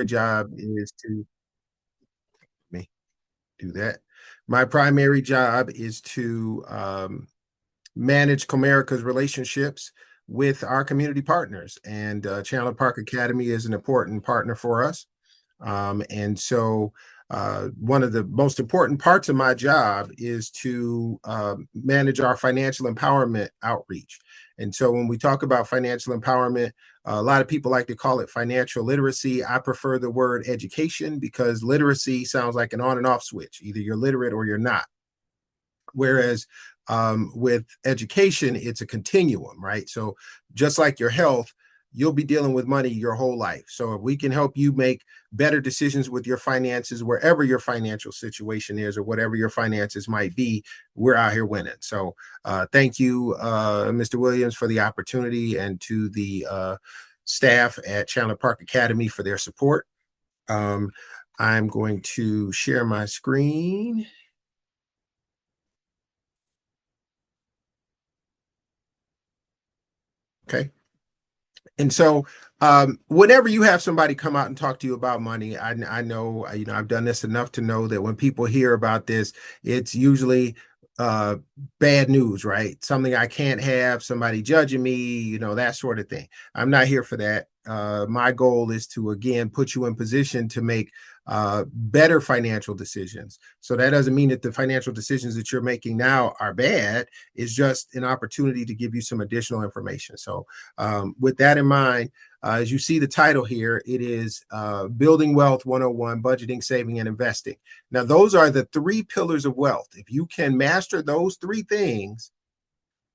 job is to me do that. My primary job is to manage Comerica's relationships with our community partners, and Chandler Park Academy is an important partner for us. And so one of the most important parts of my job is to manage our financial empowerment outreach. And so when we talk about financial empowerment, a lot of people like to call it financial literacy. I prefer the word education because literacy sounds like an on and off switch. Either you're literate or you're not. Whereas with education, it's a continuum, right? So just like your health, you'll be dealing with money your whole life. So if we can help you make better decisions with your finances, wherever your financial situation is or whatever your finances might be, we're out here winning. So thank you, Mr. Williams, for the opportunity, and to the staff at Chandler Park Academy for their support. I'm going to share my screen. Okay. And so, whenever you have somebody come out and talk to you about money, I know, I've done this enough to know that when people hear about this, it's usually uh, bad news, right? Something I can't have, somebody judging me, that sort of thing. I'm not here for that. My goal is to, again, put you in position to make better financial decisions. So that doesn't mean that the financial decisions that you're making now are bad. It's just an opportunity to give you some additional information. So with that in mind, as you see the title here, it is Building Wealth 101, Budgeting, Saving, and Investing. Now, those are the three pillars of wealth. If you can master those three things,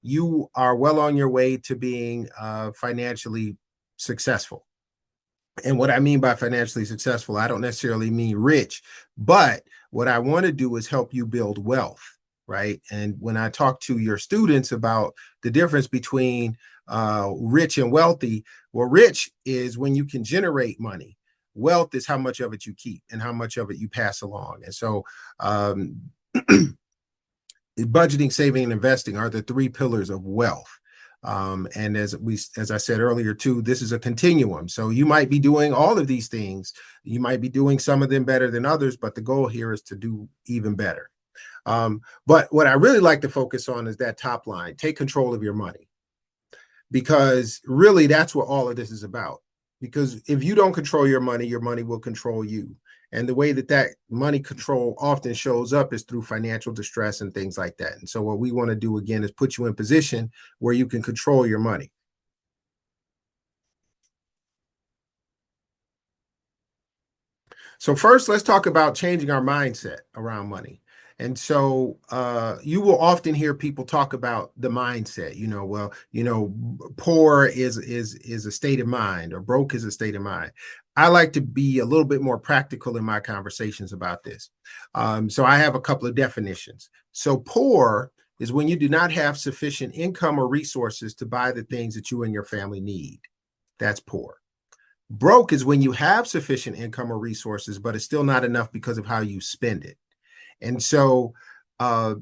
you are well on your way to being financially successful. And what I mean by financially successful, I don't necessarily mean rich, but what I want to do is help you build wealth, right? And when I talk to your students about the difference between rich and wealthy, well, rich is when you can generate money. Wealth is how much of it you keep and how much of it you pass along. And so, budgeting, saving, and investing are the three pillars of wealth. And as I said earlier too, this is a continuum. So you might be doing all of these things. You might be doing some of them better than others, but the goal here is to do even better. But what I really like to focus on is that top line: take control of your money, because really that's what all of this is about. Because if you don't control your money will control you. And the way that money control often shows up is through financial distress and things like that. And so what we want to do, again, is put you in position where you can control your money. So first, let's talk about changing our mindset around money. And so you will often hear people talk about the mindset. Poor is a state of mind, or broke is a state of mind. I like to be a little bit more practical in my conversations about this. So I have a couple of definitions. So poor is when you do not have sufficient income or resources to buy the things that you and your family need. That's poor. Broke is when you have sufficient income or resources, but it's still not enough because of how you spend it. And so, a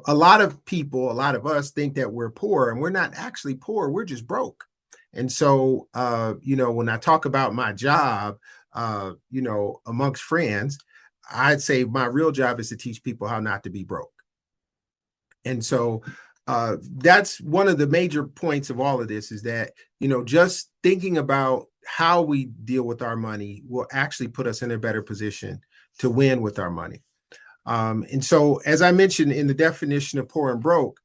lot of people, a lot of us think that we're poor, and we're not actually poor. We're just broke. And so, when I talk about my job, amongst friends, I'd say my real job is to teach people how not to be broke. And so that's one of the major points of all of this, is that, just thinking about how we deal with our money will actually put us in a better position to win with our money. And so, as I mentioned in the definition of poor and broke,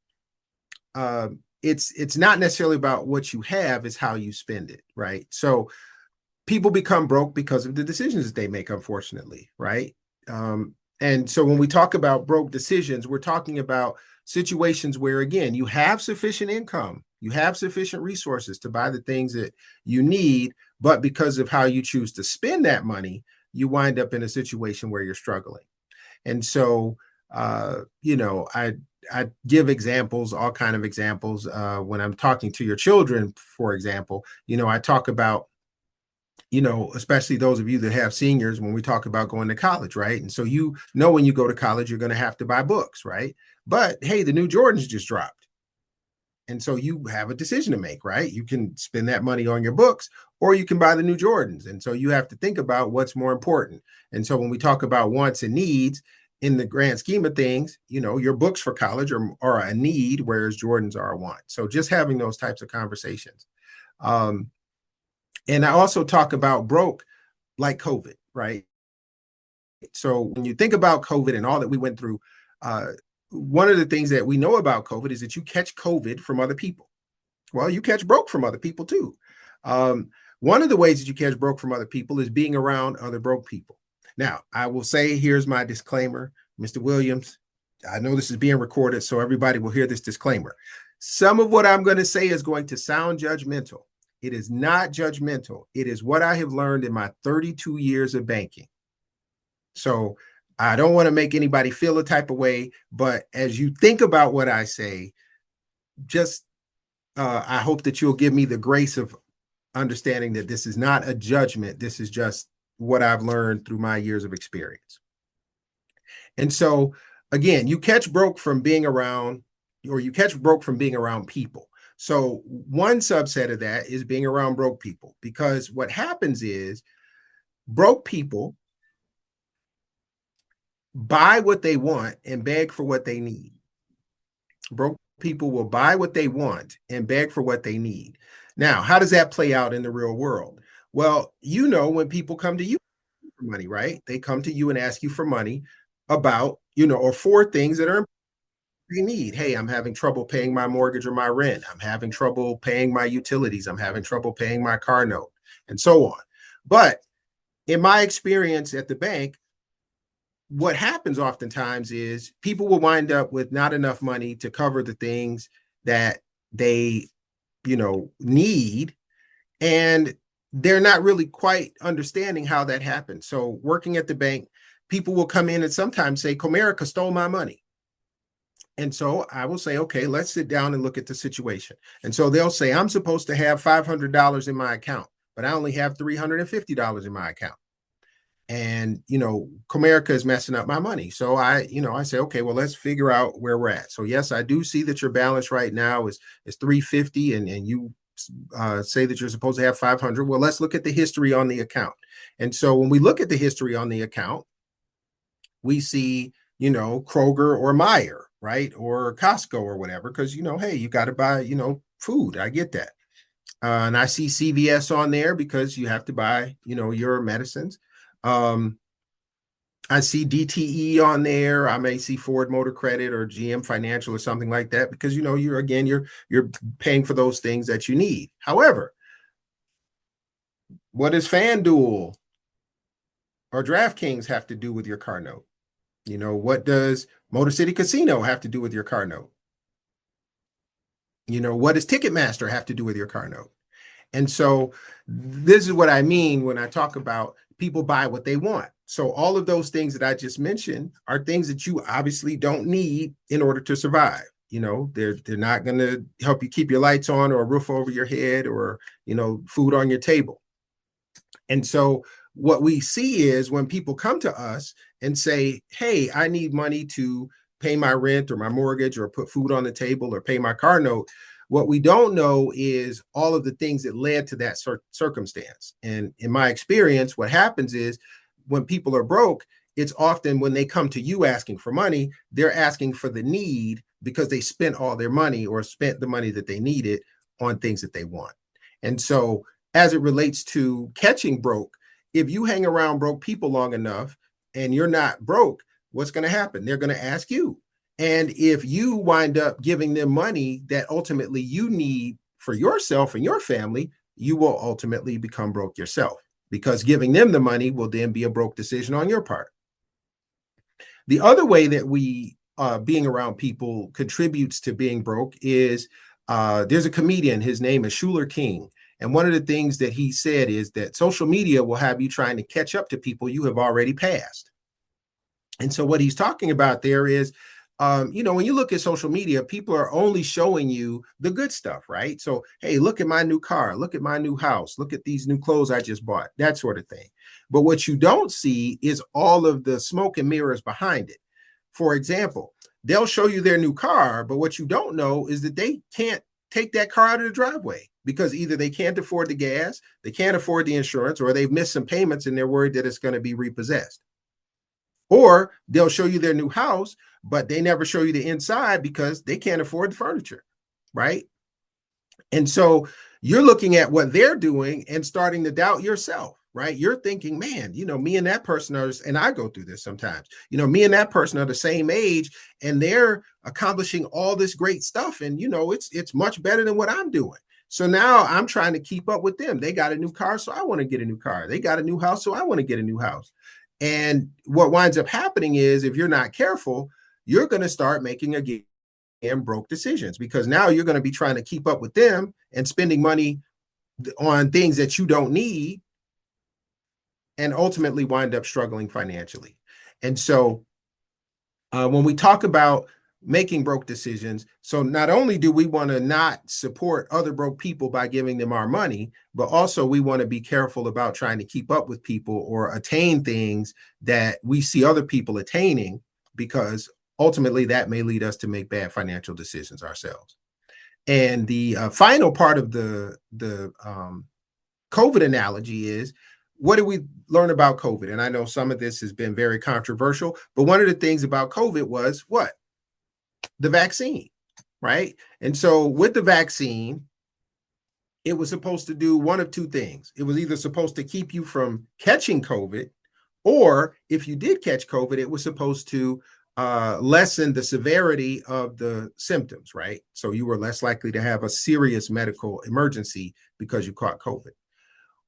it's not necessarily about what you have, it's how you spend it, right? So people become broke because of the decisions that they make, unfortunately, right? And so when we talk about broke decisions, we're talking about situations where, again, you have sufficient income, you have sufficient resources to buy the things that you need, but because of how you choose to spend that money, you wind up in a situation where you're struggling. And so, I give examples, all kind of examples. When I'm talking to your children, for example, I talk about, especially those of you that have seniors, when we talk about going to college, right? And so, when you go to college, you're going to have to buy books, right? But hey, the new Jordans just dropped. And so you have a decision to make, right? You can spend that money on your books or you can buy the new Jordans. And so you have to think about what's more important. And so when we talk about wants and needs, in the grand scheme of things, your books for college are a need, whereas Jordans are a want. So just having those types of conversations. And I also talk about broke like COVID, right? So when you think about COVID and all that we went through, one of the things that we know about COVID is that you catch COVID from other people. Well, you catch broke from other people too. One of the ways that you catch broke from other people is being around other broke people. Now, I will say, here's my disclaimer, Mr. Williams. I know this is being recorded, so everybody will hear this disclaimer. Some of what I'm going to say is going to sound judgmental. It is not judgmental. It is what I have learned in my 32 years of banking. So I don't want to make anybody feel a type of way, but as you think about what I say, just I hope that you'll give me the grace of understanding that this is not a judgment. This is just what I've learned through my years of experience. And so, again, you catch broke from being around, or you catch broke from being around people. So one subset of that is being around broke people, because what happens is broke people buy what they want and beg for what they need. Broke people will buy what they want and beg for what they need. Now, how does that play out in the real world? Well, when people come to you for money, right? They come to you and ask you for money about, or for things that are they need. Hey, I'm having trouble paying my mortgage or my rent. I'm having trouble paying my utilities. I'm having trouble paying my car note, and so on. But in my experience at the bank, what happens oftentimes is people will wind up with not enough money to cover the things that they, need. And they're not really quite understanding how that happens. So working at the bank, people will come in and sometimes say, Comerica stole my money. And so I will say, okay, let's sit down and look at the situation. And so they'll say, I'm supposed to have $500 in my account, but I only have $350 in my account. And Comerica is messing up my money. So I say, okay, well, let's figure out where we're at. So yes, I do see that your balance right now is 350, and you say that you're supposed to have 500. Well, let's look at the history on the account. And so when we look at the history on the account, we see Kroger or Meijer, right, or Costco or whatever, because hey, you got to buy food. I get that. And I see CVS on there because you have to buy your medicines. I see DTE on there. I may see Ford Motor Credit or GM Financial or something like that, because you're paying for those things that you need. However, what does FanDuel or DraftKings have to do with your car note? What does Motor City Casino have to do with your car note? What does Ticketmaster have to do with your car note? And so this is what I mean when I talk about people buy what they want. So all of those things that I just mentioned are things that you obviously don't need in order to survive. They're not going to help you keep your lights on or a roof over your head or, food on your table. And so what we see is when people come to us and say, hey, I need money to pay my rent or my mortgage or put food on the table or pay my car note, what we don't know is all of the things that led to that circumstance. And in my experience, what happens is when people are broke, it's often when they come to you asking for money, they're asking for the need because they spent all their money or spent the money that they needed on things that they want. And so as it relates to catching broke, if you hang around broke people long enough and you're not broke, what's going to happen? They're going to ask you. And if you wind up giving them money that ultimately you need for yourself and your family, you will ultimately become broke yourself, because giving them the money will then be a broke decision on your part. The other way that we being around people contributes to being broke is there's a comedian, his name is Shuler King. And one of the things that he said is that social media will have you trying to catch up to people you have already passed. And so what he's talking about there is, when you look at social media, people are only showing you the good stuff, right? So, hey, look at my new car, look at my new house, look at these new clothes I just bought, that sort of thing. But what you don't see is all of the smoke and mirrors behind it. For example, they'll show you their new car, but what you don't know is that they can't take that car out of the driveway because either they can't afford the gas, they can't afford the insurance, or they've missed some payments and they're worried that it's going to be repossessed. Or they'll show you their new house, but they never show you the inside because they can't afford the furniture, right? And so you're looking at what they're doing and starting to doubt yourself, right? You're thinking, man, me and that person are, and I go through this sometimes, me and that person are the same age and they're accomplishing all this great stuff. And, it's much better than what I'm doing. So now I'm trying to keep up with them. They got a new car, so I want to get a new car. They got a new house, so I want to get a new house. And what winds up happening is if you're not careful, you're going to start making and broke decisions because now you're going to be trying to keep up with them and spending money on things that you don't need and ultimately wind up struggling financially. And so when we talk about making broke decisions, so not only do we want to not support other broke people by giving them our money, but also we want to be careful about trying to keep up with people or attain things that we see other people attaining, because ultimately that may lead us to make bad financial decisions ourselves. And the final part of the COVID analogy is, what did we learn about COVID? And I know some of this has been very controversial, but one of the things about COVID was what? The vaccine, right? And so with the vaccine, it was supposed to do one of two things. It was either supposed to keep you from catching COVID, or if you did catch COVID, it was supposed to lessen the severity of the symptoms, right? So you were less likely to have a serious medical emergency because you caught COVID.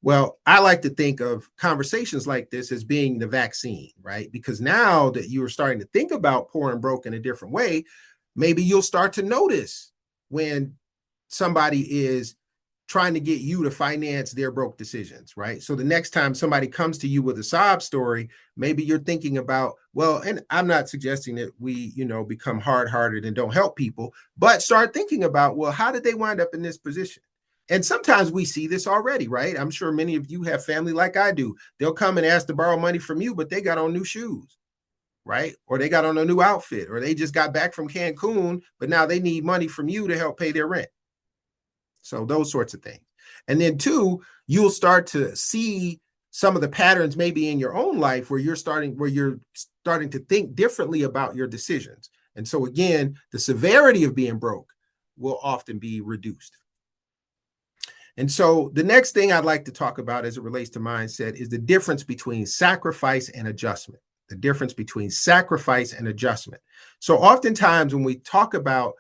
Well, I like to think of conversations like this as being the vaccine, right? Because now that you are starting to think about poor and broke in a different way, maybe you'll start to notice when somebody is trying to get you to finance their broke decisions, right? So the next time somebody comes to you with a sob story, maybe you're thinking about, well, and I'm not suggesting that we, become hard-hearted and don't help people, but start thinking about, well, how did they wind up in this position? And sometimes we see this already, right? I'm sure many of you have family like I do. They'll come and ask to borrow money from you, but they got on new shoes, right? Or they got on a new outfit, or they just got back from Cancun, but now they need money from you to help pay their rent. So those sorts of things. And then two, you'll start to see some of the patterns maybe in your own life where you're starting to think differently about your decisions. And so again, the severity of being broke will often be reduced. And so the next thing I'd like to talk about as it relates to mindset is the difference between sacrifice and adjustment. The difference between sacrifice and adjustment. So oftentimes when we talk about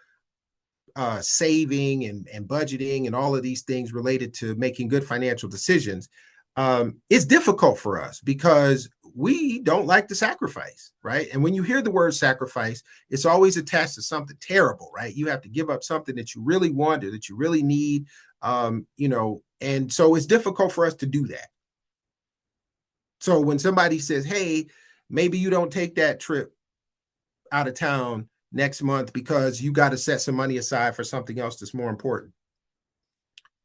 saving and budgeting and all of these things related to making good financial decisions, it's difficult for us because we don't like to sacrifice, right? And when you hear the word sacrifice, it's always attached to something terrible, right? You have to give up something that you really want or that you really need, and so it's difficult for us to do that. So when somebody says, hey, maybe you don't take that trip out of town next month because you got to set some money aside for something else that's more important,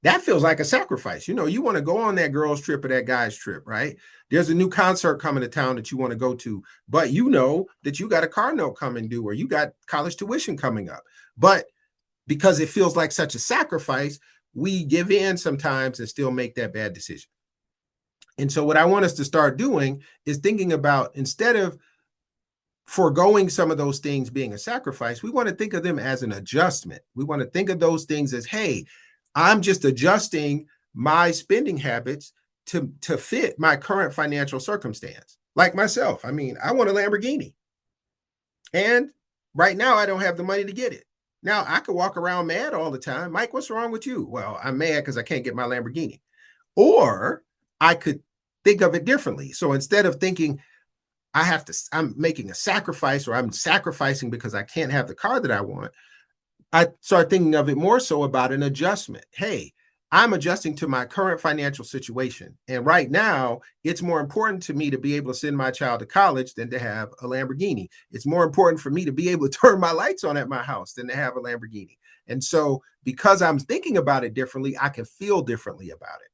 that feels like a sacrifice. You want to go on that girl's trip or that guy's trip, right? There's a new concert coming to town that you want to go to, but you know that you got a car note coming due or you got college tuition coming up. But because it feels like such a sacrifice, we give in sometimes and still make that bad decision. And so what I want us to start doing is thinking about, instead of foregoing some of those things being a sacrifice, we want to think of them as an adjustment. We want to think of those things as, hey, I'm just adjusting my spending habits to fit my current financial circumstance. Like myself, I mean, I want a Lamborghini. And right now I don't have the money to get it. Now I could walk around mad all the time. Mike, what's wrong with you? Well, I'm mad because I can't get my Lamborghini. Or I could think of it differently. So instead of thinking I'm making a sacrifice or I'm sacrificing because I can't have the car that I want, I start thinking of it more so about an adjustment. Hey, I'm adjusting to my current financial situation. And right now, it's more important to me to be able to send my child to college than to have a Lamborghini. It's more important for me to be able to turn my lights on at my house than to have a Lamborghini. And so because I'm thinking about it differently, I can feel differently about it.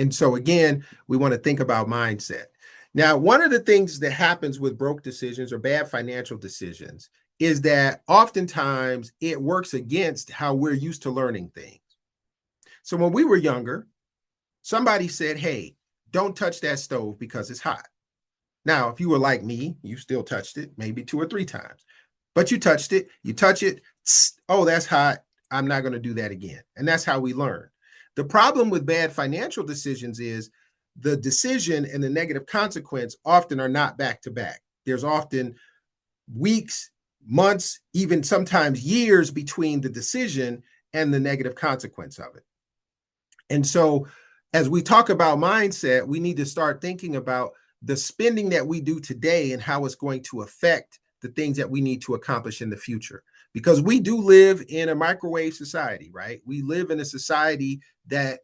And so again, we want to think about mindset. Now, one of the things that happens with broke decisions or bad financial decisions is that oftentimes it works against how we're used to learning things. So when we were younger, somebody said, hey, don't touch that stove because it's hot. Now, if you were like me, you still touched it maybe 2 or 3 times, but you touched it, you touch it. Oh, that's hot. I'm not going to do that again. And that's how we learn. The problem with bad financial decisions is the decision and the negative consequence often are not back to back. There's often weeks, months, even sometimes years between the decision and the negative consequence of it. And so, as we talk about mindset, we need to start thinking about the spending that we do today and how it's going to affect the things that we need to accomplish in the future. Because we do live in a microwave society, right? We live in a society that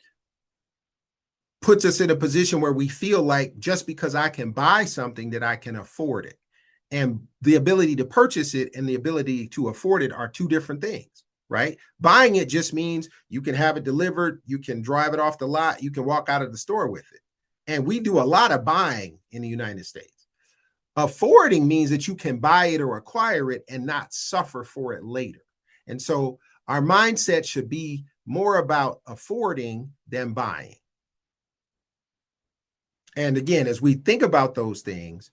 puts us in a position where we feel like just because I can buy something that I can afford it. And the ability to purchase it and the ability to afford it are two different things, right? Buying it just means you can have it delivered, you can drive it off the lot, you can walk out of the store with it. And we do a lot of buying in the United States. Affording means that you can buy it or acquire it and not suffer for it later. And so our mindset should be more about affording than buying. And again, as we think about those things,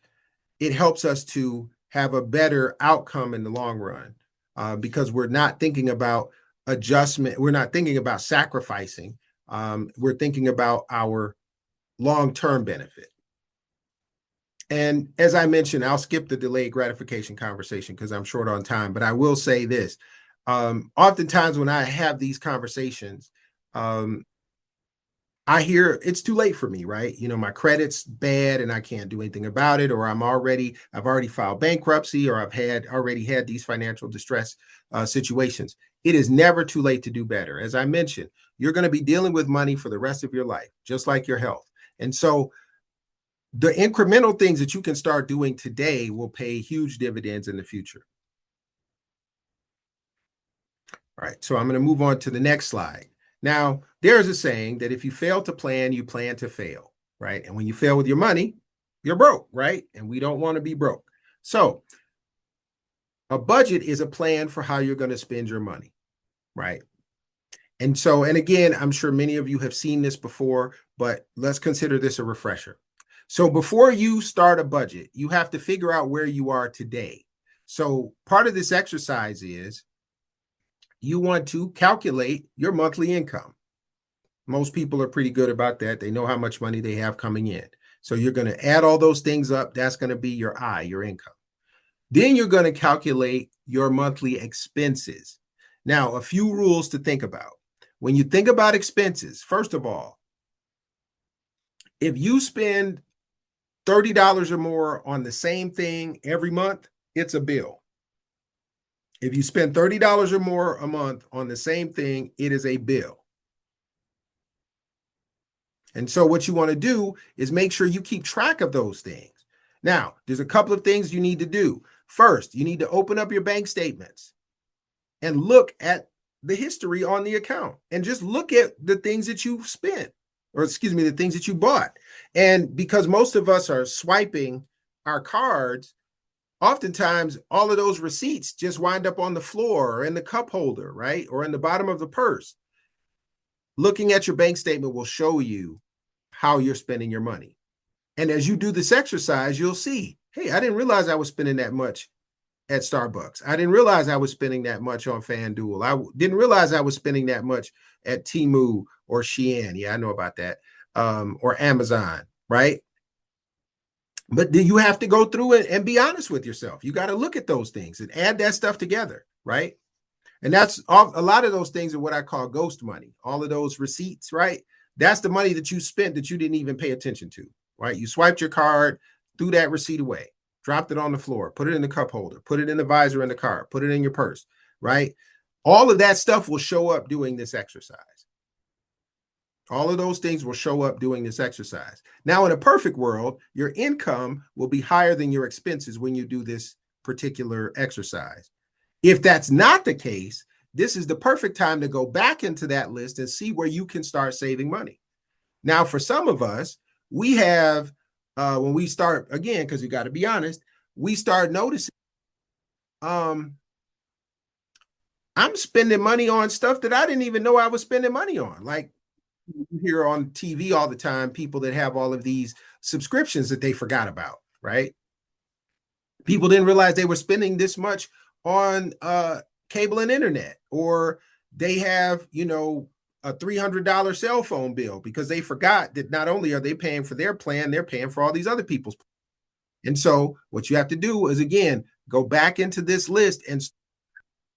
it helps us to have a better outcome in the long run because we're not thinking about adjustment. We're not thinking about sacrificing. We're thinking about our long-term benefit. And as I mentioned, I'll skip the delayed gratification conversation because I'm short on time, but I will say this. Oftentimes when I have these conversations, I hear it's too late for me, right? You know, my credit's bad and I can't do anything about it, or I've already filed bankruptcy, or I've already had these financial distress situations. It is never too late to do better. As I mentioned, you're going to be dealing with money for the rest of your life, just like your health. And so the incremental things that you can start doing today will pay huge dividends in the future. All right, so I'm going to move on to the next slide. Now, there's a saying that if you fail to plan, you plan to fail, right? And when you fail with your money, you're broke, right? And we don't want to be broke. So a budget is a plan for how you're going to spend your money, right? And so, and again, I'm sure many of you have seen this before, but let's consider this a refresher. So before you start a budget, you have to figure out where you are today. So part of this exercise is you want to calculate your monthly income. Most people are pretty good about that. They know how much money they have coming in. So you're going to add all those things up. That's going to be your your income. Then you're going to calculate your monthly expenses. Now, a few rules to think about. When you think about expenses, first of all, if you spend $30 or more on the same thing every month, it's a bill. If you spend $30 or more a month on the same thing, it is a bill. And so what you want to do is make sure you keep track of those things. Now, there's a couple of things you need to do. First, you need to open up your bank statements and look at the history on the account and just look at the things that you've spent, or excuse me, the things that you bought. And because most of us are swiping our cards, oftentimes all of those receipts just wind up on the floor or in the cup holder, right? Or in the bottom of the purse. Looking at your bank statement will show you how you're spending your money. And as you do this exercise, you'll see, hey, I didn't realize I was spending that much at Starbucks. I didn't realize I was spending that much on FanDuel. I didn't realize I was spending that much at Temu or Shein. Yeah, I know about that. Or Amazon, right? But then you have to go through it and be honest with yourself. You got to look at those things and add that stuff together, right? And that's a lot of those things are what I call ghost money. All of those receipts, right? That's the money that you spent that you didn't even pay attention to, right? You swiped your card, threw that receipt away, dropped it on the floor, put it in the cup holder, put it in the visor in the car, put it in your purse, right? All of that stuff will show up doing this exercise. All of those things will show up doing this exercise. Now, in a perfect world, your income will be higher than your expenses when you do this particular exercise. If that's not the case, this is the perfect time to go back into that list and see where you can start saving money. Now, for some of us, we have, when we start, again, because you got to be honest, we start noticing I'm spending money on stuff that I didn't even know I was spending money on. Like you hear on TV all the time, people that have all of these subscriptions that they forgot about, right? People didn't realize they were spending this much on cable and internet, or they have, a $300 cell phone bill because they forgot that not only are they paying for their plan, they're paying for all these other people's. And so what you have to do is, again, go back into this list and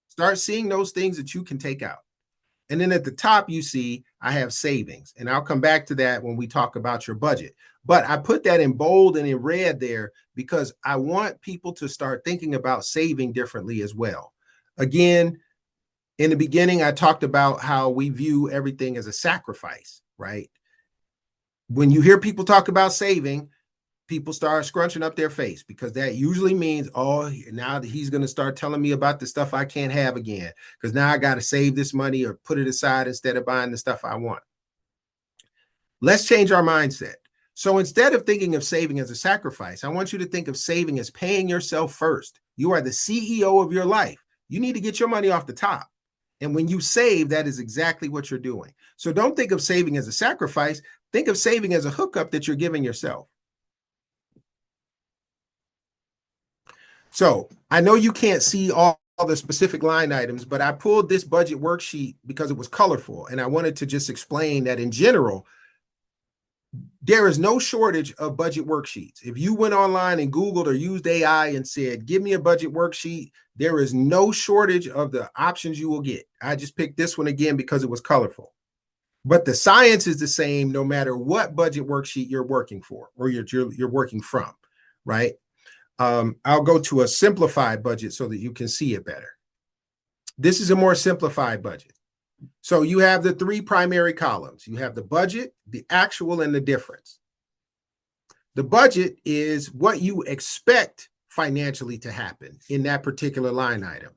start seeing those things that you can take out. And then at the top, you see I have savings. And I'll come back to that when we talk about your budget. But I put that in bold and in red there because I want people to start thinking about saving differently as well. Again, in the beginning, I talked about how we view everything as a sacrifice, right? When you hear people talk about saving, people start scrunching up their face because that usually means, oh, now that he's going to start telling me about the stuff I can't have again because now I got to save this money or put it aside instead of buying the stuff I want. Let's change our mindset. So instead of thinking of saving as a sacrifice, I want you to think of saving as paying yourself first. You are the CEO of your life. You need to get your money off the top. And when you save, that is exactly what you're doing. So don't think of saving as a sacrifice. Think of saving as a hookup that you're giving yourself. So I know you can't see all the specific line items, but I pulled this budget worksheet because it was colorful. And I wanted to just explain that in general, there is no shortage of budget worksheets. If you went online and Googled or used AI and said, give me a budget worksheet, there is no shortage of the options you will get. I just picked this one again because it was colorful. But the science is the same no matter what budget worksheet you're working for or you're working from, right? I'll go to a simplified budget so that you can see it better. This is a more simplified budget. So you have the three primary columns. You have the budget, the actual, and the difference. The budget is what you expect financially to happen in that particular line item.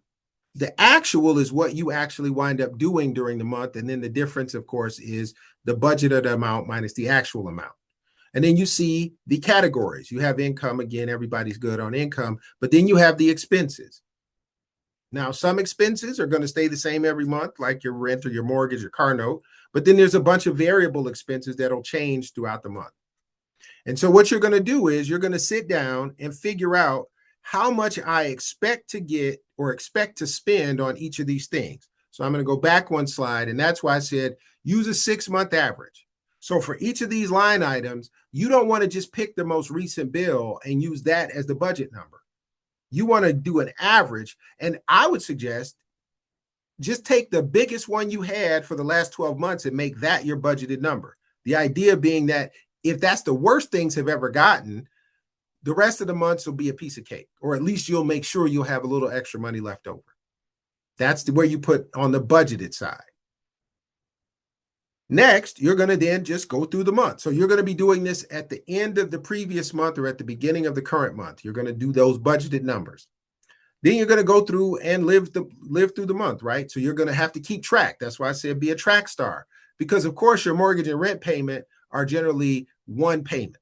The actual is what you actually wind up doing during the month. And then the difference, of course, is the budgeted amount minus the actual amount. And then you see the categories. You have income. Again, everybody's good on income. But then you have the expenses. Now, some expenses are going to stay the same every month, like your rent or your mortgage or car note. But then there's a bunch of variable expenses that'll change throughout the month. And so what you're going to do is you're going to sit down and figure out how much I expect to get or expect to spend on each of these things. So I'm going to go back one slide. And that's why I said use a 6-month average. So for each of these line items, you don't want to just pick the most recent bill and use that as the budget number. You want to do an average. And I would suggest just take the biggest one you had for the last 12 months and make that your budgeted number. The idea being that if that's the worst things have ever gotten, the rest of the months will be a piece of cake, or at least you'll make sure you'll have a little extra money left over. That's where you put on the budgeted side. Next, you're going to then just go through the month. So you're going to be doing this at the end of the previous month or at the beginning of the current month. You're going to do those budgeted numbers. Then you're going to go through and live through the month, right? So you're going to have to keep track. That's why I said be a track star, because of course your mortgage and rent payment are generally one payment,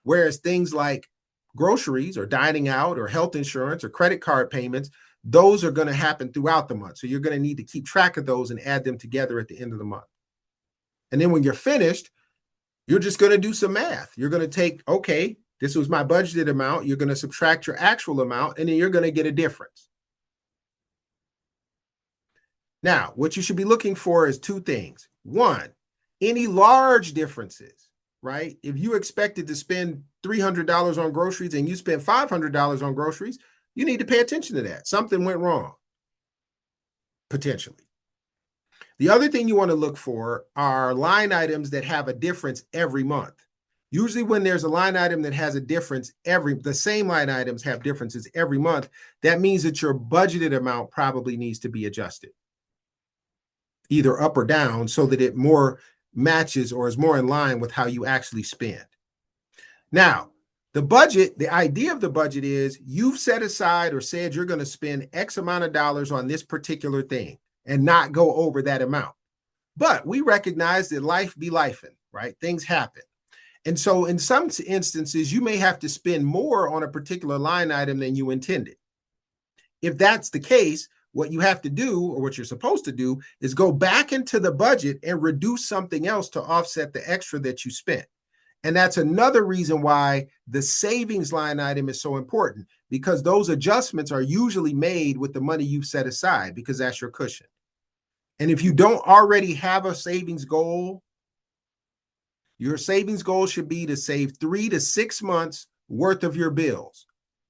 whereas things like groceries or dining out or health insurance or credit card payments, those are going to happen throughout the month. So you're going to need to keep track of those and add them together at the end of the month. And then when you're finished, you're just going to do some math. You're going to take, okay, this was my budgeted amount. You're going to subtract your actual amount, and then you're going to get a difference. Now, what you should be looking for is two things. One, any large differences, right? If you expected to spend $300 on groceries and you spent $500 on groceries, you need to pay attention to that. Something went wrong, potentially. The other thing you want to look for are line items that have a difference every month. Usually when there's a line item that has a difference the same line items have differences every month, that means that your budgeted amount probably needs to be adjusted, either up or down, so that it more matches or is more in line with how you actually spend. Now, the budget, the idea of the budget is you've set aside or said you're going to spend X amount of dollars on this particular thing and not go over that amount. But we recognize that life be lifing, right? Things happen. And so in some instances, you may have to spend more on a particular line item than you intended. if that's the case, what you have to do, or what you're supposed to do, is go back into the budget and reduce something else to offset the extra that you spent. And that's another reason why the savings line item is so important, because those adjustments are usually made with the money you've set aside, because that's your cushion. And if you don't already have a savings goal, your savings goal should be to save 3 to 6 months worth of your bills.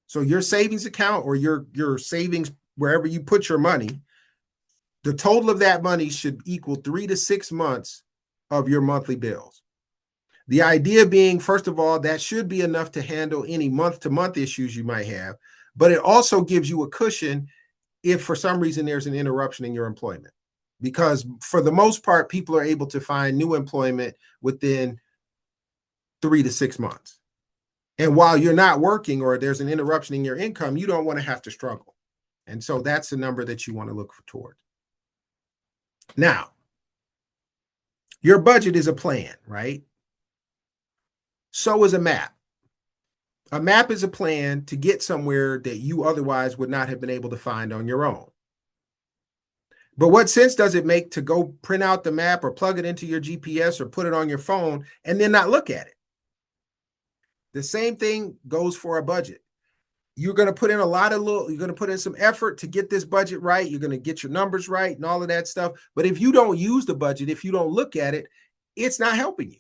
So your savings account, or your savings, wherever you put your money, the total of that money should equal 3 to 6 months of your monthly bills. The idea being, first of all, that should be enough to handle any month-to-month issues you might have, but it also gives you a cushion if for some reason there's an interruption in your employment. Because for the most part, people are able to find new employment within 3 to 6 months. And while you're not working, or there's an interruption in your income, you don't want to have to struggle. And so that's the number that you want to look toward. Now, your budget is a plan, right? So is a map. A map is a plan to get somewhere that you otherwise would not have been able to find on your own. But what sense does it make to go print out the map, or plug it into your GPS, or put it on your phone and then not look at it? The same thing goes for a budget. You're going to put in you're going to put in some effort to get this budget right. You're going to get your numbers right and all of that stuff. But if you don't use the budget, if you don't look at it, it's not helping you.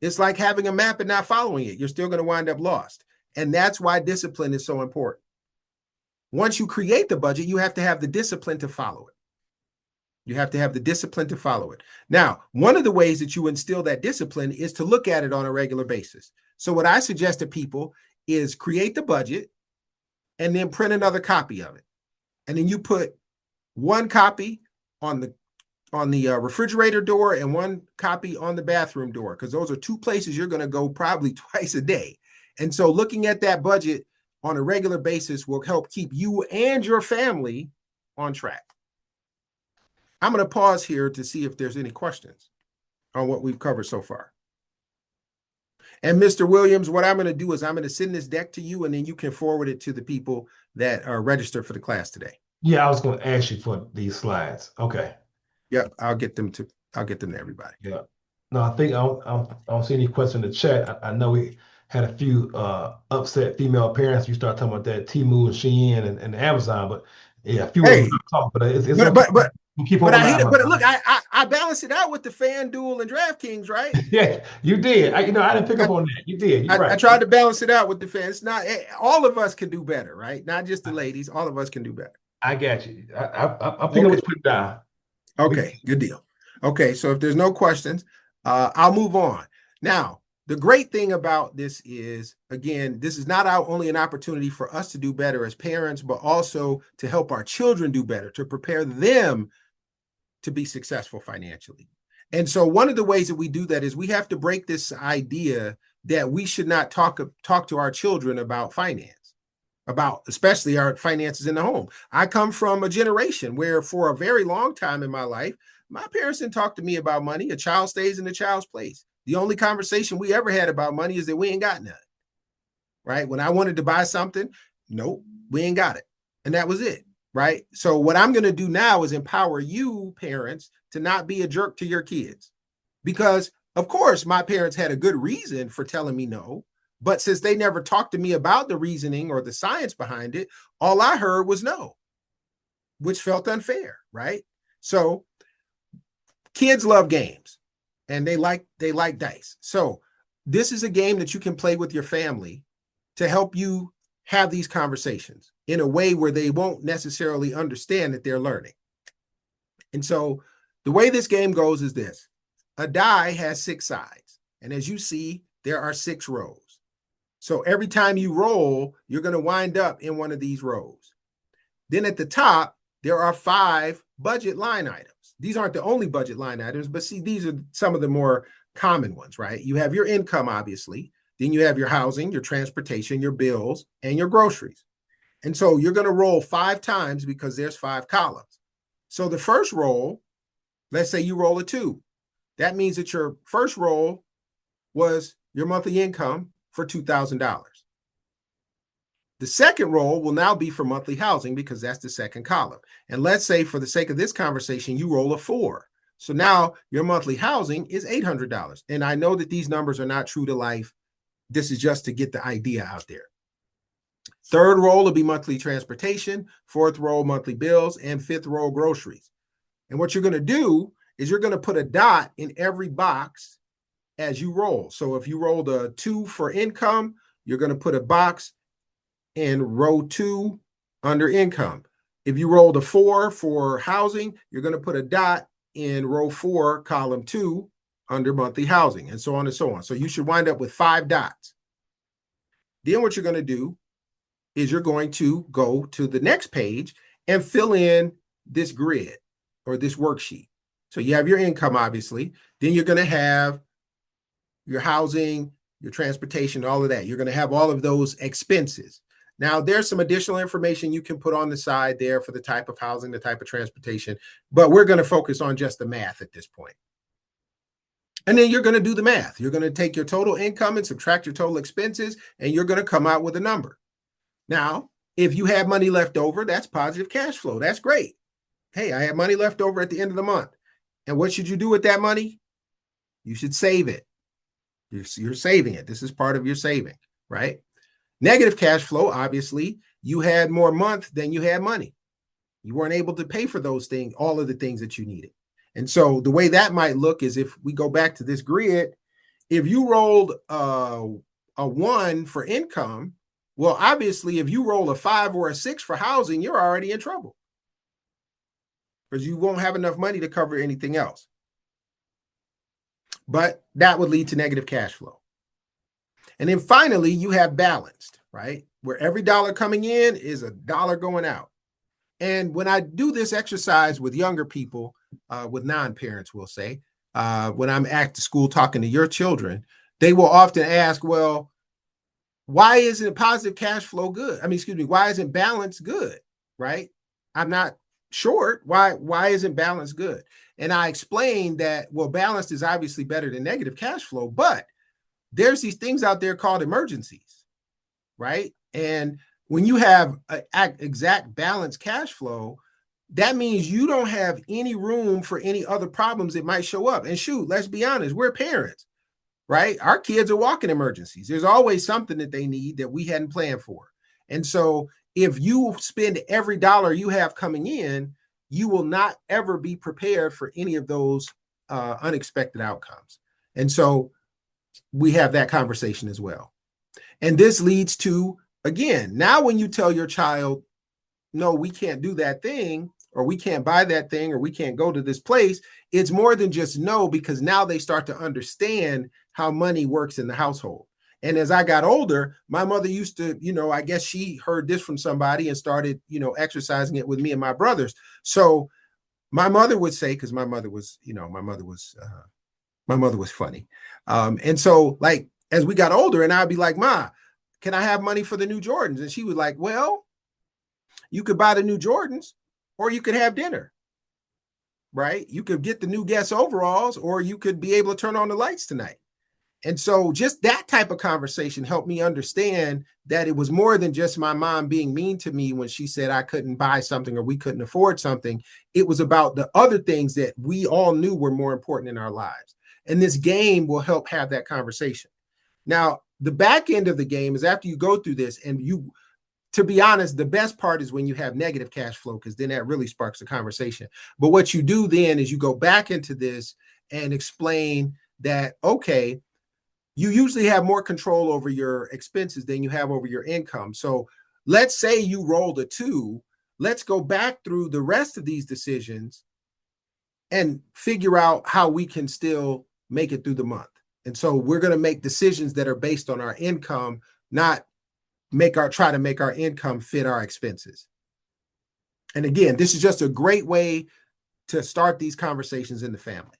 It's like having a map and not following it. You're still going to wind up lost. And that's why discipline is so important. Once you create the budget, you have to have the discipline to follow it. You have to have the discipline to follow it. Now, one of the ways that you instill that discipline is to look at it on a regular basis. So what I suggest to people is create the budget and then print another copy of it. And then you put one copy on the refrigerator door and one copy on the bathroom door, because those are two places you're going to go probably twice a day. And so looking at that budget on a regular basis will help keep you and your family on track. I'm going to pause here to see if there's any questions on what we've covered so far. And Mr. Williams, what I'm going to do is I'm going to send this deck to you, and then you can forward it to the people that are registered for the class today. Yeah, I was going to ask you for these slides. Okay. Yep, I'll get them to everybody. Yeah. No, I think I don't see any question in the chat. I know we had a few upset female parents. You start talking about that Temu and Shein and Amazon, but yeah, a few of them talk, but it's okay. But we'll keep but on I hate it. live. But look, I balanced it out with the FanDuel and DraftKings, right? Yeah, you did. I didn't pick up on that. You did. You're right. I tried to balance it out with the fans. Not all of us can do better, right? Not just the ladies. All of us can do better. I got you. I'm thinking what you put down. Okay, good deal. Okay, so if there's no questions, I'll move on. Now, the great thing about this is, again, this is not only an opportunity for us to do better as parents, but also to help our children do better, to prepare them to be successful financially. And so one of the ways that we do that is we have to break this idea that we should not talk to our children about finance, about especially our finances in the home. I come from a generation where for a very long time in my life, my parents didn't talk to me about money. A child stays in a child's place. The only conversation we ever had about money is that we ain't got none, right? When I wanted to buy something, nope, we ain't got it. And that was it, right? So what I'm going to do now is empower you parents to not be a jerk to your kids. Because of course, my parents had a good reason for telling me no. But since they never talked to me about the reasoning or the science behind it, all I heard was no, which felt unfair, right? So kids love games and they like dice. So this is a game that you can play with your family to help you have these conversations in a way where they won't necessarily understand that they're learning. And so the way this game goes is this. A die has 6 sides. And as you see, there are 6 rows. So every time you roll, you're going to wind up in one of these rows. Then at the top, there are 5 budget line items. These aren't the only budget line items, but see, these are some of the more common ones, right? You have your income, obviously. Then you have your housing, your transportation, your bills, and your groceries. And so you're going to roll 5 times because there's 5 columns. So the first roll, let's say you roll a 2. That means that your first roll was your monthly income for $2,000. The second roll will now be for monthly housing because that's the second column. And let's say for the sake of this conversation, you roll a 4. So now your monthly housing is $800. And I know that these numbers are not true to life. This is just to get the idea out there. Third roll will be monthly transportation, fourth roll, monthly bills, and fifth roll, groceries. And what you're going to do is you're going to put a dot in every box as you roll. So if you rolled a 2 for income, you're going to put a box in row 2 under income. If you rolled a 4 for housing, you're going to put a dot in row 4, column 2 under monthly housing, and so on and so on. So you should wind up with 5 dots. Then what you're going to do is you're going to go to the next page and fill in this grid or this worksheet. So you have your income, obviously. Then you're going to have your housing, your transportation, all of that. You're going to have all of those expenses. Now, there's some additional information you can put on the side there for the type of housing, the type of transportation, but we're going to focus on just the math at this point. And then you're going to do the math. You're going to take your total income and subtract your total expenses, and you're going to come out with a number. Now, if you have money left over, that's positive cash flow. That's great. Hey, I have money left over at the end of the month. And what should you do with that money? You should save it. You're saving it. This is part of your saving, right? Negative cash flow, obviously, you had more month than you had money. You weren't able to pay for those things, all of the things that you needed. And so the way that might look is if we go back to this grid, if you rolled a 1 for income, well, obviously, if you roll a 5 or a 6 for housing, you're already in trouble because you won't have enough money to cover anything else. But that would lead to negative cash flow. And then finally, you have balanced, right? Where every dollar coming in is a dollar going out. And when I do this exercise with younger people, with non-parents, we'll say, when I'm at the school talking to your children, they will often ask, well, why isn't positive cash flow good? I mean, excuse me, why isn't balance good, right? I'm not short. Why isn't balance good? And I explained that, well, balanced is obviously better than negative cash flow, but there's these things out there called emergencies, right? And when you have an exact balanced cash flow, that means you don't have any room for any other problems that might show up. And shoot, let's be honest, we're parents, right? Our kids are walking emergencies. There's always something that they need that we hadn't planned for. And so if you spend every dollar you have coming in, you will not ever be prepared for any of those unexpected outcomes. And so we have that conversation as well. And this leads to, again, now when you tell your child, no, we can't do that thing, or we can't buy that thing, or we can't go to this place, it's more than just no, because now they start to understand how money works in the household. And as I got older, my mother used to, I guess she heard this from somebody and started, exercising it with me and my brothers. So my mother would say, because my mother was funny. And so like, as we got older and I'd be like, Ma, can I have money for the new Jordans? And she was like, well, you could buy the new Jordans or you could have dinner, right? You could get the new Guess overalls or you could be able to turn on the lights tonight. And so just that type of conversation helped me understand that it was more than just my mom being mean to me when she said I couldn't buy something or we couldn't afford something. It was about the other things that we all knew were more important in our lives. And this game will help have that conversation. Now, the back end of the game is after you go through this, and to be honest, the best part is when you have negative cash flow, because then that really sparks a conversation. But what you do then is you go back into this and explain that, okay, you usually have more control over your expenses than you have over your income. So let's say you rolled a 2. Let's go back through the rest of these decisions and figure out how we can still make it through the month. And so we're going to make decisions that are based on our income, not try to make our income fit our expenses. And again, this is just a great way to start these conversations in the family.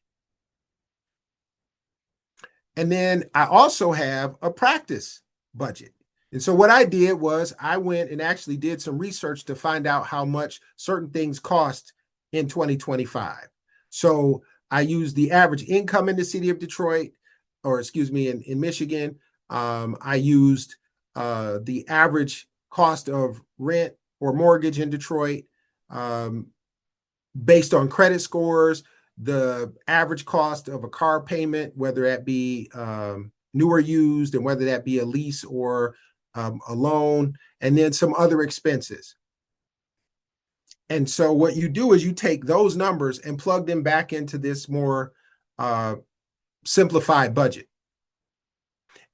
And then I also have a practice budget. And so what I did was I went and actually did some research to find out how much certain things cost in 2025. So I used the average income in the city of Detroit, or excuse me, in Michigan. I used the average cost of rent or mortgage in Detroit, um, based on credit scores, the average cost of a car payment, whether that be new or used, and whether that be a lease or a loan, and then some other expenses. And so what you do is you take those numbers and plug them back into this more uh, simplified budget.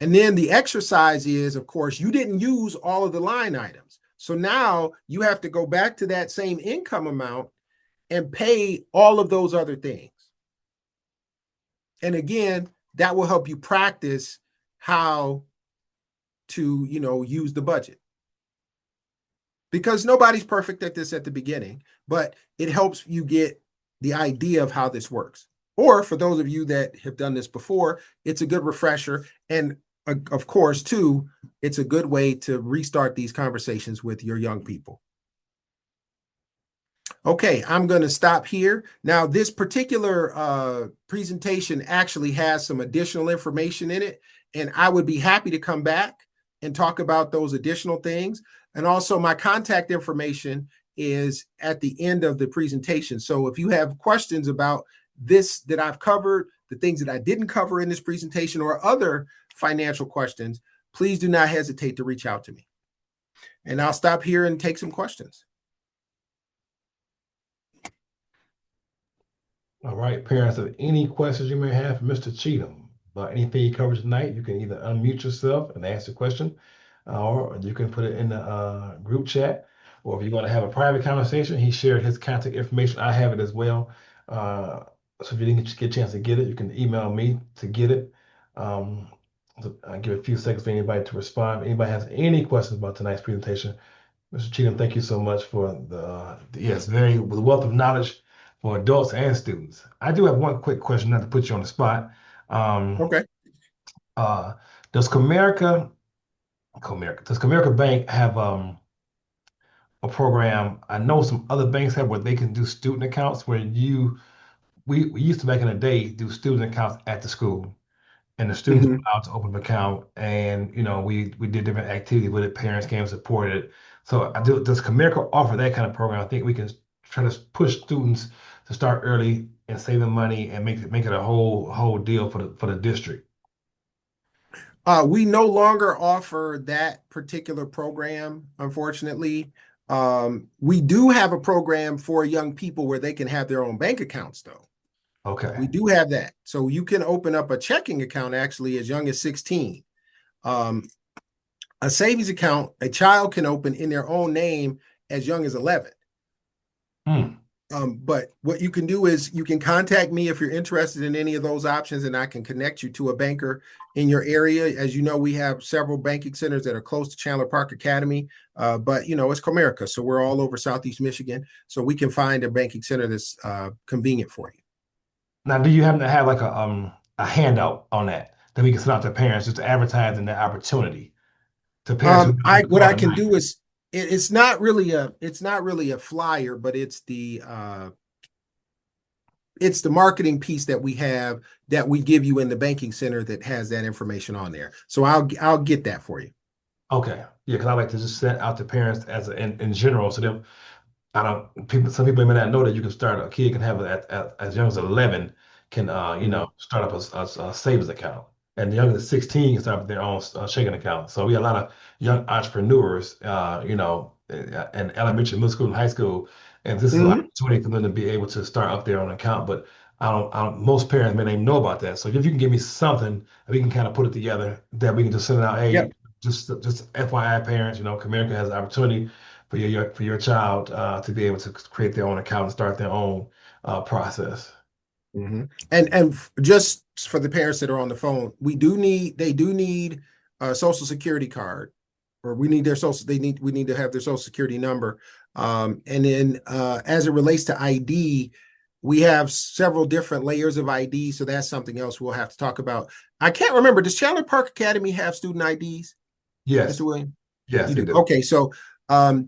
And then the exercise is, of course, you didn't use all of the line items. So now you have to go back to that same income amount and pay all of those other things. And again, that will help you practice how to, use the budget. Because nobody's perfect at this at the beginning, but it helps you get the idea of how this works. Or for those of you that have done this before, it's a good refresher. And of course, too, it's a good way to restart these conversations with your young people. Okay, I'm going to stop here. Now, this particular presentation actually has some additional information in it, and I would be happy to come back and talk about those additional things. And also, my contact information is at the end of the presentation. So if you have questions about this that I've covered, the things that I didn't cover in this presentation, or other financial questions, please do not hesitate to reach out to me. And I'll stop here and take some questions. All right, parents, if any questions you may have for Mr. Cheatham about anything he covers tonight, you can either unmute yourself and ask a question, or you can put it in the group chat. Or if you want to have a private conversation, he shared his contact information. I have it as well. So if you didn't get a chance to get it, you can email me to get it. So I'll give a few seconds for anybody to respond. If anybody has any questions about tonight's presentation, Mr. Cheatham, thank you so much for yes, very with a wealth of knowledge for adults and students. I do have one quick question, not to put you on the spot. Um, Okay. uh, does Comerica Bank have a program? I know some other banks have where they can do student accounts where we used to back in the day do student accounts at the school, and the students were Mm-hmm. allowed to open an account, and we did different activities with it. Parents came and supported it. So does Comerica offer that kind of program? I think we can try to push students to start early and save them money and make it a whole deal for the district. We no longer offer that particular program, unfortunately. We do have a program for young people where they can have their own bank accounts, though. Okay. We do have that. So you can open up a checking account actually as young as 16. Um, a savings account, a child can open in their own name as young as 11. Hmm. But what you can do is you can contact me if you're interested in any of those options, and I can connect you to a banker in your area. As you know, we have several banking centers that are close to Chandler Park Academy, but it's Comerica, so we're all over Southeast Michigan, so we can find a banking center that's convenient for you. Now, do you happen to have like a handout on that we can send out to parents just advertising that opportunity to parents who I don't what call I can tonight? do is it's not really a flyer, but it's the marketing piece that we have that we give you in the banking center that has that information on there. So I'll get that for you. Okay, yeah, because I like to just send out to parents in general, so them I don't people some people may not know that you can start a kid can have at as young as 11 can Mhm. start up a savings account, and the young as 16 can start up their own checking account. So we have a lot of young entrepreneurs in elementary, middle school, and high school, and this is an Mhm. opportunity for them to be able to start up their own account. But I don't most parents may not even know about that. So if you can give me something, we can kind of put it together that we can just send it out. Hey, Yep. just FYI, parents, Comerica has an opportunity for your child to be able to create their own account and start their own process. Mhm. And just for the parents that are on the phone, they do need a social security card, or we need to have their social security number. And then as it relates to ID, we have several different layers of ID, so that's something else we'll have to talk about. I can't remember, does Chandler Park Academy have student IDs, Yes, Mr. William? yes, You they do. do. Okay, so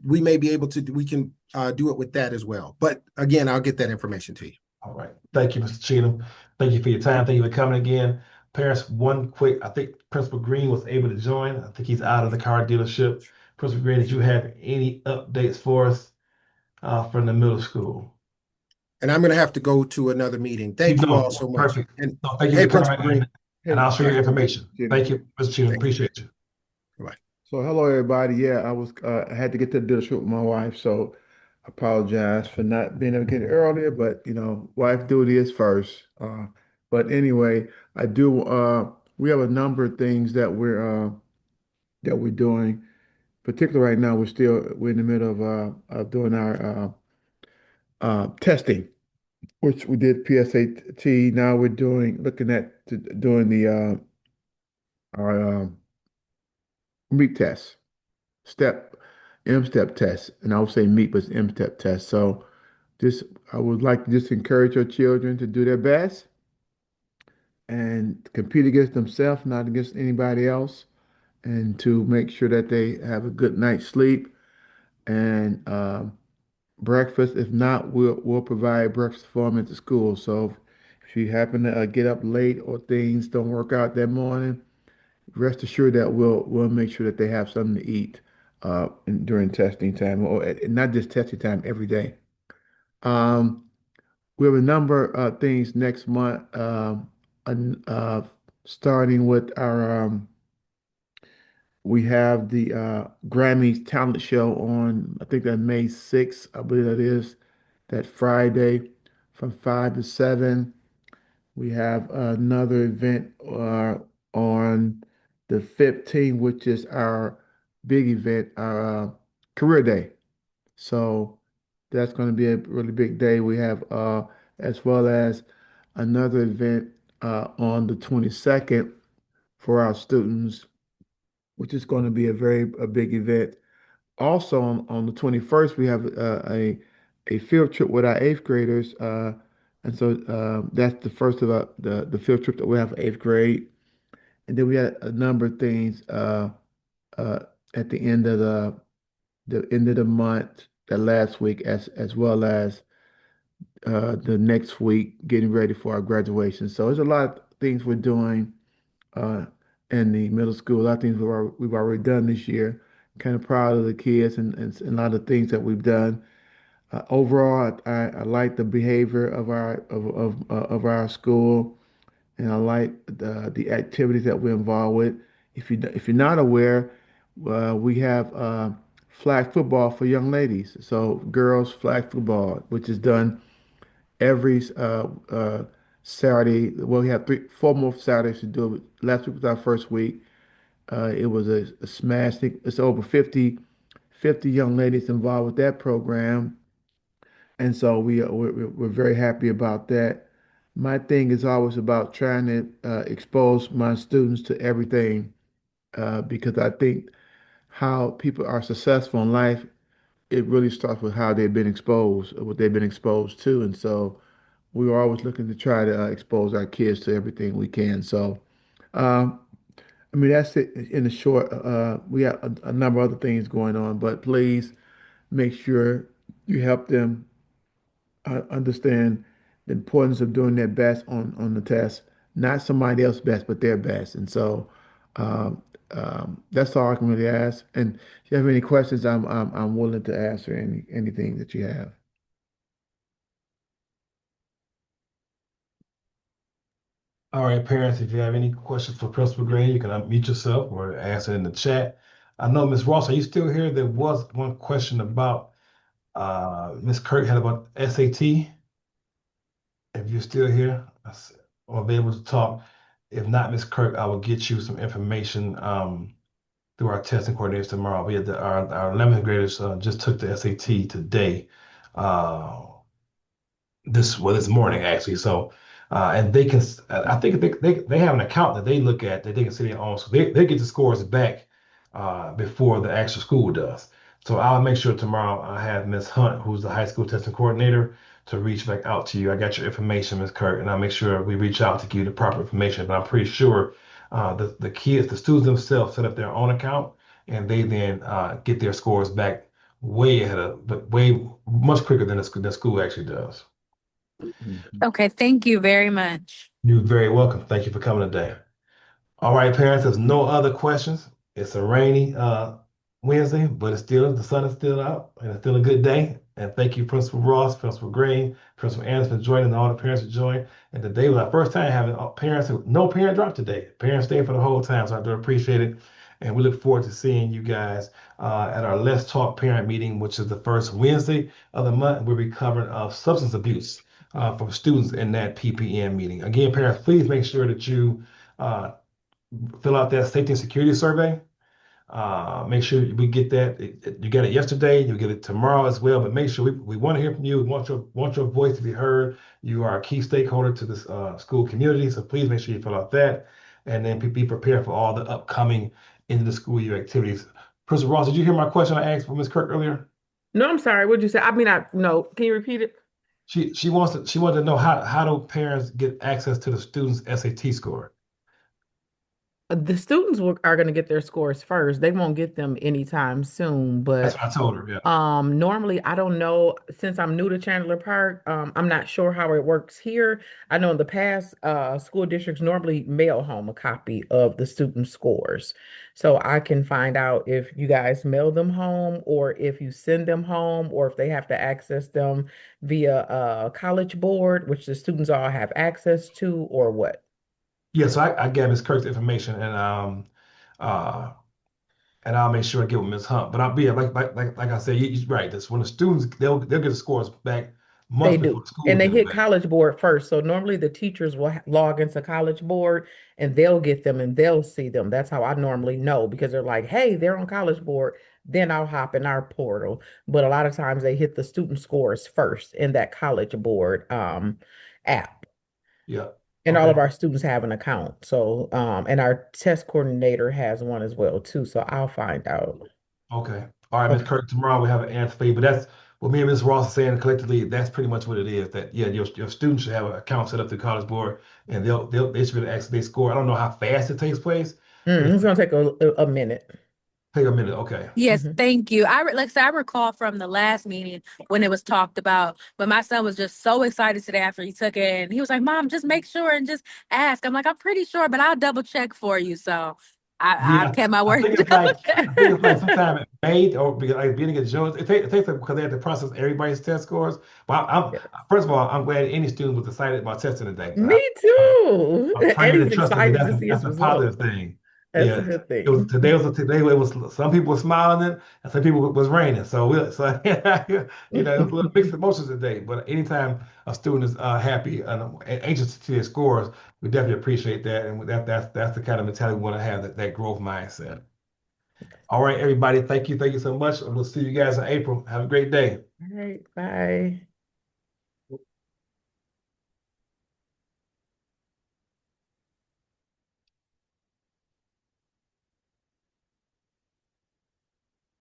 we may be able to we can do it with that as well. But again, I'll get that information to you. All right. Thank you, Mr. Cheatham. Thank you for your time. Thank you for coming again. Parents, one quick, I think Principal Green was able to join. I think he's out of the car dealership. Principal Gray, did you have any updates for us from the middle school? And I'm going to have to go to another meeting. You Thank you all know, so much. perfect. And No, thank you hey, for coming, Principal Green. and Hey, I'll share your information. Jimmy. Thank you, Mr. Cheatham. Thank you. Appreciate you. Bye. So hello everybody. Yeah, I had to get to the dealership with my wife, so I apologize for not being able to get earlier, but wife duty is first. But anyway, I do we have a number of things that we're doing. Particularly right now, we're in the middle of doing our testing, which we did PSAT. Now we're looking at doing the our meat test. Step M-step test, and I would say meet, but it's M-step test. So just I would like to just encourage your children to do their best and compete against themselves, not against anybody else, and to make sure that they have a good night's sleep and breakfast. If not, we'll provide breakfast for them at the school. So if you happen to get up late or things don't work out that morning, rest assured that we'll make sure that they have something to eat during testing time, or not just testing time, every day. Um, we have a number of things next month, starting with we have the Grammys talent show on, I think that May 6th, I believe that is, that Friday from 5 to 7. We have another event on the 15th, which is our big event, our career day. So that's going to be a really big day. We have, as well as another event on the 22nd for our students, which is going to be a big event. Also on the 21st, we have a field trip with our eighth graders. And so that's the first of the field trip that we have for eighth grade. And then we had a number of things uh, at the end of the end of the month, that last week, as well as the next week, getting ready for our graduation. So there's a lot of things we're doing uh, in the middle school. A lot of things we've already done this year. Kind of proud of the kids and a lot of things that we've done. Overall, I like the behavior of our school, and I like the activities that we're involved with. If you're not aware, we have flag football for young ladies. So girls flag football, which is done every Saturday. Well, we have 4 more Saturdays to do it. Last week was our first week. It was a smash. I think it's over 50 young ladies involved with that program. And so we're very happy about that. My thing is always about trying to expose my students to everything because I think how people are successful in life, it really starts with how they've been exposed, what they've been exposed to. And so we are always looking to try to expose our kids to everything we can. So, um, I mean, that's it in the short. We have a number of other things going on, but please make sure you help them understand the importance of doing their best on the test, not somebody else's best, but their best. And so um, that's all I can really ask. And if you have any questions, I'm willing to answer anything that you have. All right, parents, if you have any questions for Principal Gray, you can unmute yourself or answer in the chat. I know, Ms. Ross, are you still here? There was one question about Ms. Kirk had about SAT. If you're still here, I'll be able to talk. If not, Ms. Kirk, I will get you some information through our testing coordinators tomorrow. We had our 11th graders just took the SAT today. Uh, this morning actually. So and they can I think they have an account that they look at that they can see their own. So they get the scores back before the actual school does. So I'll make sure tomorrow I have Miss Hunt, who's the high school testing coordinator, to reach back out to you. I got your information, Miss Kirk, and I'll make sure we reach out to give you the proper information. But I'm pretty sure the kids, the students themselves set up their own account and they then get their scores back way ahead of, but way much quicker than the school actually does. Mhm. Okay, thank you very much. You're very welcome. Thank you for coming today. All right, parents, there's no other questions. It's a rainy Wednesday, but the sun is still out, and it's still a good day. And thank you, Principal Ross, Principal Green, Principal Anderson for joining, and all the parents for joining. And today was our first time having parents, no parent drop today. Parents stayed for the whole time, so I do appreciate it. And we look forward to seeing you guys at our Let's Talk Parent meeting, which is the first Wednesday of the month. We'll be covering substance abuse from students in that PPN meeting. Again, parents, please make sure that you uh, fill out that safety and security survey. Make sure we get that. You got it yesterday. You'll get it tomorrow as well. But make sure we want to hear from you. We want your voice to be heard. You are a key stakeholder to this school community. So please make sure you fill out that, and then be prepared for all the upcoming end of the school year activities. Principal Ross, did you hear my question I asked for Ms. Kirk earlier? No, I'm sorry. What'd you say? I mean, I no. Can you repeat it? She wanted to know how do parents get access to the students' SAT score? The students are going to get their scores first. They won't get them anytime soon. That's But what I told her. Yeah. normally I don't know since I'm new to Chandler Park. I'm not sure how it works here. I know in the past, school districts normally mail home a copy of the student scores, so I can find out if you guys mail them home or if you send them home or if they have to access them via a college board, which the students all have access to, or what. Yeah. So I gave Ms. Kirk's information, uh, and I'll make sure I get with Ms. Hunt. But I'll be like I said, you're right. That's when the students they'll get the scores back They months before do. the school And they get them hit back. College Board first. So normally the teachers will log into College Board and they'll get them and they'll see them. That's how I normally know because they're like, hey, they're on College Board. Then I'll hop in our portal. But a lot of times they hit the student scores first in that College Board app. Yeah. And all Okay. of our students have an account. So and our test coordinator has one as well too. So I'll find out. Okay. All right, Ms. Okay. Kirk. Tomorrow we have an answer for you. But that's what me and Ms. Ross are saying collectively. That's pretty much what it is. That yeah, your students should have an account set up through College Board, and they should be able to access their score. I don't know how fast it takes place, but it It's gonna take a minute. take a minute. Okay. Yes, Mhm. thank you. Like I said, I recall from the last meeting when it was talked about, but my son was just so excited today after he took it. And he was like, Mom, just make sure and just ask. I'm like, I'm pretty sure, but I'll double check for you. So I've Yeah, kept my I word think to it's double like check. I think it's like sometime in May or like beginning of June. It takes because they have to process everybody's test scores. But first of all, I'm glad any student was excited about testing today. Me too. I'm praying and Eddie's trusting that excited to see that's his a positive results. thing. That's a Yeah, good it was thing. today was a today it was some people were smiling and some people was raining. So it was a little mixed emotions today. But anytime a student is happy and anxious to see their scores, we definitely appreciate that, and that's the kind of mentality we want to have that growth mindset. All right, everybody, thank you so much, and we'll see you guys in April. Have a great day. All right, bye.